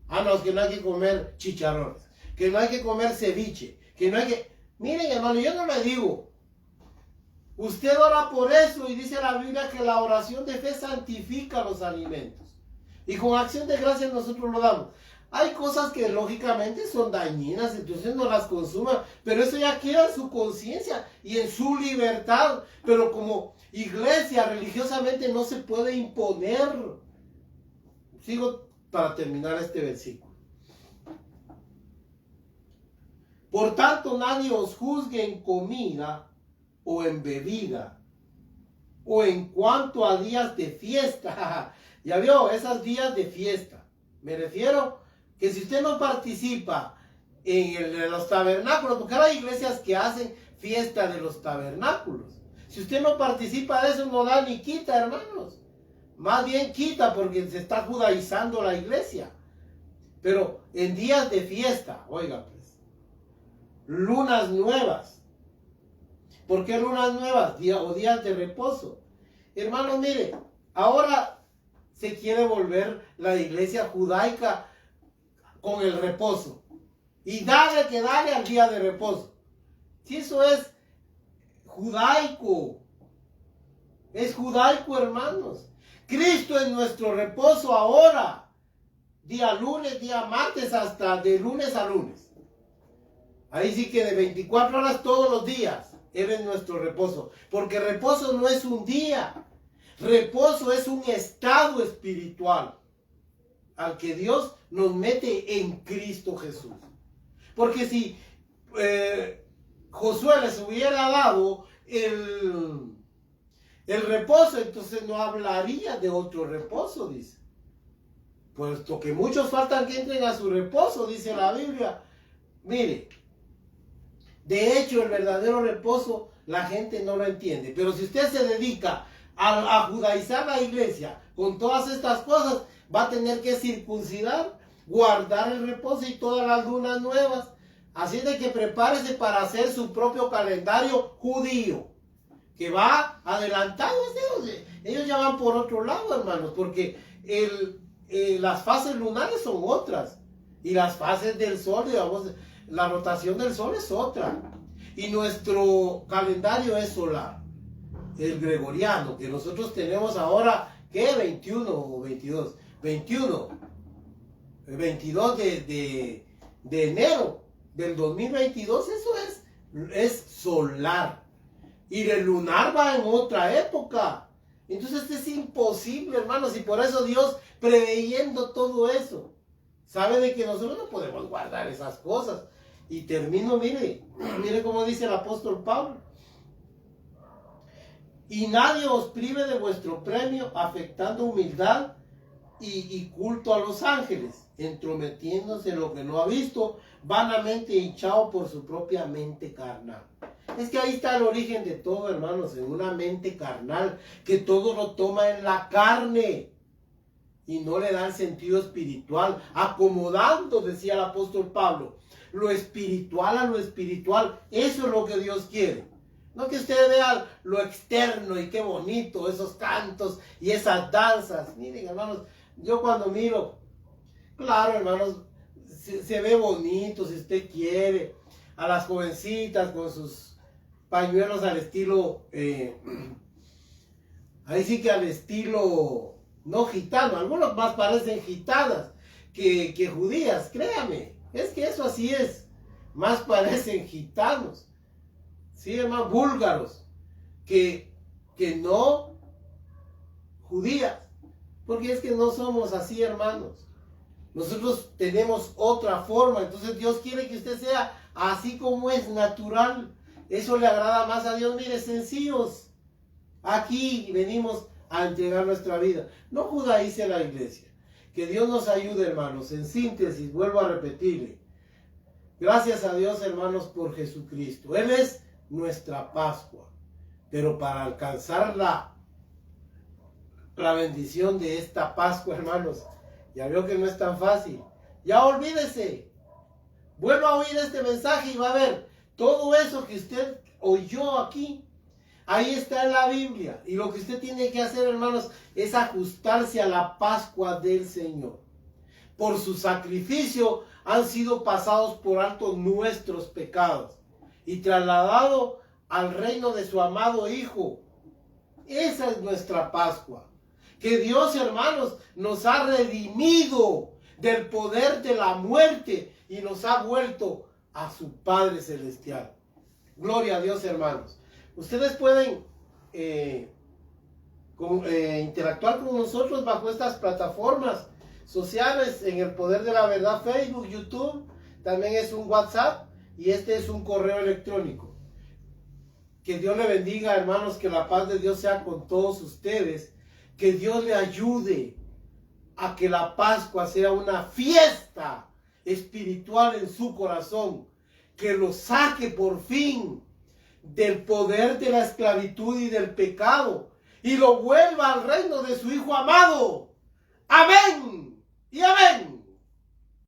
Ah, no, es que no hay que comer chicharrones, que no hay que comer ceviche, que no hay que... Miren, hermano, yo no le digo. Usted ora por eso y dice la Biblia que la oración de fe santifica los alimentos. Y con acción de gracias nosotros lo damos. Hay cosas que lógicamente son dañinas, entonces no las consuma, pero eso ya queda en su conciencia y en su libertad. Pero como iglesia religiosamente no se puede imponer. Sigo para terminar este versículo. Por tanto, nadie os juzgue en comida o en bebida, o en cuanto a días de fiesta. Ya vio, esos días de fiesta. Me refiero que si usted no participa en los tabernáculos, porque hay iglesias que hacen fiesta de los tabernáculos. Si usted no participa de eso, no da ni quita, hermanos. Más bien quita porque se está judaizando la iglesia. Pero en días de fiesta, oiga pues, lunas nuevas. ¿Por qué lunas nuevas? Días de reposo. Hermanos, mire, ahora se quiere volver la iglesia judaica con el reposo. Y dale que dale al día de reposo. Si eso es judaico. Es judaico, hermanos. Cristo es nuestro reposo ahora. Día lunes, día martes, hasta de lunes a lunes. Ahí sí que de 24 horas todos los días. Él es nuestro reposo. Porque reposo no es un día. Reposo es un estado espiritual al que Dios nos mete en Cristo Jesús. Porque si Josué les hubiera dado el reposo, entonces no hablaría de otro reposo, dice. Puesto que muchos faltan que entren a su reposo, dice la Biblia. Mire, de hecho el verdadero reposo la gente no lo entiende. Pero si usted se dedica a judaizar la iglesia con todas estas cosas, va a tener que circuncidar, guardar el reposo y todas las lunas nuevas. Así de que prepárese para hacer su propio calendario judío, que va adelantado. Ellos ya van por otro lado, hermanos, porque las fases lunares son otras. Y las fases del sol, digamos, la rotación del sol es otra. Y nuestro calendario es solar, el gregoriano, que nosotros tenemos ahora, ¿qué? 21 o 22. 21. El 22 de enero del 2022, eso es solar. Y el lunar va en otra época. Entonces es imposible, hermanos, y por eso Dios, preveyendo todo eso, sabe de que nosotros no podemos guardar esas cosas. Y termino, mire cómo dice el apóstol Pablo. Y nadie os prive de vuestro premio, afectando humildad y culto a los ángeles, entrometiéndose en lo que no ha visto, vanamente hinchado por su propia mente carnal. Es que ahí está el origen de todo, hermanos, en una mente carnal, que todo lo toma en la carne y no le da el sentido espiritual, acomodando, decía el apóstol Pablo, lo espiritual a lo espiritual. Eso es lo que Dios quiere. No que usted vea lo externo y qué bonito, esos cantos y esas danzas. Miren, hermanos, yo cuando miro, claro, hermanos, se ve bonito si usted quiere, a las jovencitas con sus pañuelos al estilo, ahí sí que al estilo, no gitano, algunos más parecen gitanas que judías, créame, es que eso así es, más parecen gitanos, sí, más búlgaros, que no judías, porque es que no somos así, hermanos. Nosotros tenemos otra forma, entonces Dios quiere que usted sea así como es, natural. Eso le agrada más a Dios. Mire, sencillos. Aquí venimos a entregar nuestra vida. No judaice la iglesia. Que Dios nos ayude, hermanos. En síntesis, vuelvo a repetirle. Gracias a Dios, hermanos, por Jesucristo. Él es nuestra Pascua. Pero para alcanzar la bendición de esta Pascua, hermanos, ya veo que no es tan fácil. Ya olvídese. Vuelva a oír este mensaje y va a ver todo eso que usted oyó aquí. Ahí está en la Biblia. Y lo que usted tiene que hacer, hermanos, es ajustarse a la Pascua del Señor. Por su sacrificio han sido pasados por alto nuestros pecados y trasladado al reino de su amado Hijo. Esa es nuestra Pascua. Que Dios, hermanos, nos ha redimido del poder de la muerte y nos ha vuelto a su Padre Celestial. Gloria a Dios, hermanos. Ustedes pueden interactuar con nosotros bajo estas plataformas sociales en el Poder de la Verdad, Facebook, YouTube. También es un WhatsApp y este es un correo electrónico. Que Dios le bendiga, hermanos, que la paz de Dios sea con todos ustedes. Que Dios le ayude a que la Pascua sea una fiesta espiritual en su corazón. Que lo saque por fin del poder de la esclavitud y del pecado y lo vuelva al reino de su Hijo amado. Amén y amén.